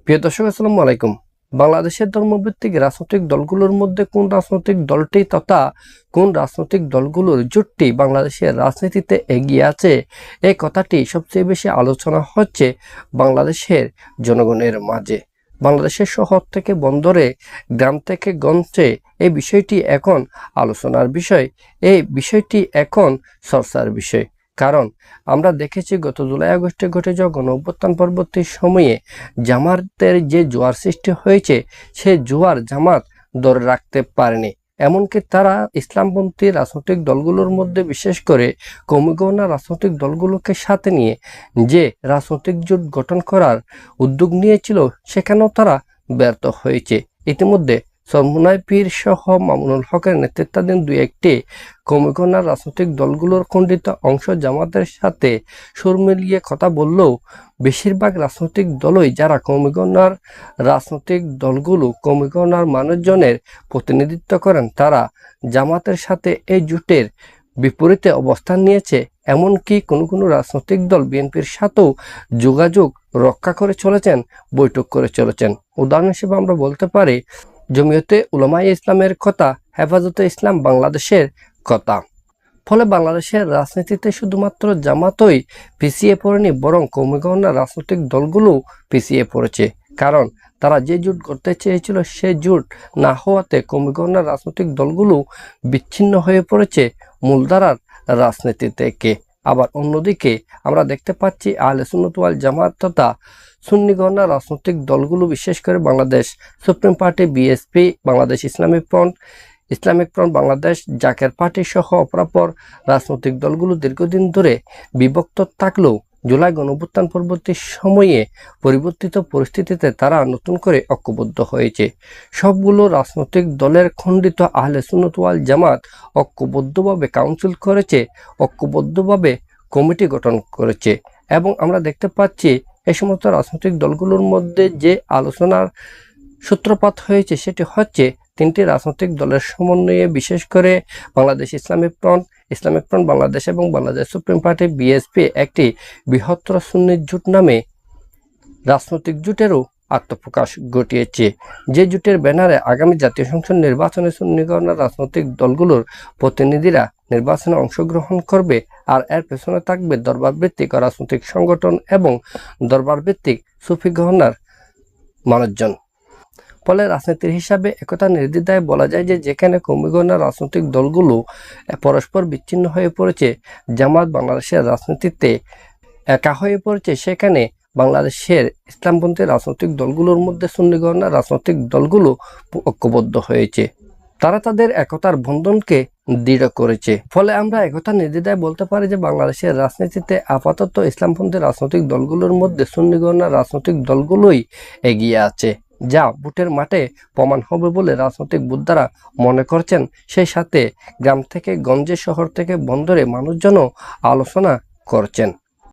প্রিয় দর্শক, আসসালামু আলাইকুম। বাংলাদেশের ধর্মভিত্তিক রাজনৈতিক দলগুলোর মধ্যে কোন রাজনৈতিক দলটি তথা কোন রাজনৈতিক দলগুলোর জোটটি বাংলাদেশের রাজনীতিতে এগিয়ে আছে, এই কথাটি সবচেয়ে বেশি আলোচনা হচ্ছে বাংলাদেশের জনগণের মাঝে। বাংলাদেশের শহর থেকে বন্দরে, গ্রাম থেকে গঞ্জে এই বিষয়টি এখন আলোচনার বিষয়, এই বিষয়টি এখন চর্চার বিষয়। কারণ আমরা দেখেছি গত জুলাই আগস্টে ঘটে যাওয়া গণঅভ্যুত্থান পরবর্তী সময়ে জামাতের যে জোয়ার সৃষ্টি হয়েছে, সে জোয়ার জামাত ধরে রাখতে পারেনি। এমনকি তারা ইসলামপন্থী রাজনৈতিক দলগুলোর মধ্যে, বিশেষ করে কমিগণা রাজনৈতিক দলগুলোকে সাথে নিয়ে যে রাজনৈতিক জোট গঠন করার উদ্যোগ নিয়েছিল, সেখানেও তারা ব্যর্থ হয়েছে। ইতিমধ্যে চরমোনাই পীর সহ মামুনুল হকের নেতৃত্বাধীন দুই একটি কমিগণার রাজনৈতিক দলগুলোর খণ্ডিত অংশ জামাতের সাথে সুর মিলিয়ে কথা বললেও বেশিরভাগ রাজনৈতিক দলই, যারা কমিগণার রাজনৈতিক দলগুলো কমিগণার মানুষজনের প্রতিনিধিত্ব করেন, তারা জামাতের সাথে এই জোটের বিপরীতে অবস্থান নিয়েছে। এমনকি কোনো রাজনৈতিক দল বিএনপির সাথেও যোগাযোগ রক্ষা করে চলেছেন, বৈঠক করে চলেছেন। উদাহরণ হিসেবে আমরা বলতে পারি জমিয়তে উলামায়ে ইসলামের কথা, হেফাজতে ইসলাম বাংলাদেশের কথা। ফলে বাংলাদেশের রাজনীতিতে শুধুমাত্র জামাতই পিছিয়ে পড়েনি, বরং কমিগণা রাজনৈতিক দলগুলো পিছিয়ে পড়েছে। কারণ তারা যে জোট করতে চেয়েছিল, সে জোট না হওয়াতে কমিগণা রাজনৈতিক দলগুলো বিচ্ছিন্ন হয়ে পড়েছে মূলধারার রাজনীতি থেকে। আবার অন্যদিকে আমরা দেখতে পাচ্ছি আহলে সুন্নাত ওয়াল জামাত তথা সুন্নিগণা রাজনৈতিক দলগুলো, বিশেষ করে Bangladesh supreme party BSP, Bangladesh Islamic front Bangladesh, Zaker party সহ অপরাপর রাজনৈতিক দলগুলো দীর্ঘদিন ধরে বিভক্ত থাকলেও জুলাই গণঅভ্যুত্থান পরবর্তী সময়ে পরিবর্তিত পরিস্থিতিতে তারা নতুন করে ঐক্যবদ্ধ হয়েছে। সবগুলো রাজনৈতিক দলের খণ্ডিত আহলে সুন্নাত ওয়াল জামাত ঐক্যবদ্ধভাবে কাউন্সিল করেছে, ঐক্যবদ্ধভাবে কমিটি গঠন করেছে। এবং আমরা দেখতে পাচ্ছি এই সমস্ত রাজনৈতিক দলগুলোর মধ্যে যে আলোচনার সূত্রপাত হয়েছে, সেটি হচ্ছে তিনটি রাজনৈতিক দলের সমন্বয়ে, বিশেষ করে বাংলাদেশ ইসলামিক ফ্রন্ট বাংলাদেশ এবং বাংলাদেশ সুপ্রিম পার্টি বিএসপি একটি বৃহত্তর সুন্নি জোট নামে রাজনৈতিক জোটেরও আত্মপ্রকাশ ঘটিয়েছে। যে জোটের ব্যানারে আগামী জাতীয় সংসদ নির্বাচনে সুন্নিগণা রাজনৈতিক দলগুলোর প্রতিনিধিরা নির্বাচনে অংশগ্রহণ করবে, আর এর পেছনে থাকবে দরবার ভিত্তিক রাজনৈতিক সংগঠন এবং দরবার ভিত্তিক সুফি গহনার মানুষজন। ফলে রাজনীতির হিসাবে একথা নির্দ্বিধায় বলা যায় যে যেখানে কমিগণা রাজনৈতিক দলগুলো পরস্পর বিচ্ছিন্ন হয়ে পড়েছে, জামাত বাংলাদেশের রাজনীতিতে একা হয়ে পড়েছে, সেখানে বাংলাদেশের ইসলামপন্থী রাজনৈতিক দলগুলোর মধ্যে সুন্নিগণা রাজনৈতিক দলগুলো ঐক্যবদ্ধ হয়েছে। তারা তাদের একতার বন্ধনকে দৃঢ় করেছে। ফলে আমরা একথা নির্দ্বিধায় বলতে পারি যে বাংলাদেশের রাজনীতিতে আপাতত ইসলামপন্থী রাজনৈতিক দলগুলোর মধ্যে সুন্নিগণা রাজনৈতিক দলগুলোই এগিয়ে আছে, যা ভোটের মাঠে প্রমাণ হবে বলে রাজনৈতিক বোদ্ধারা মনে করছেন। সেই সাথে গ্রাম থেকে গঞ্জে, শহর থেকে বন্দরে মানুষজনও আলোচনা করছেন।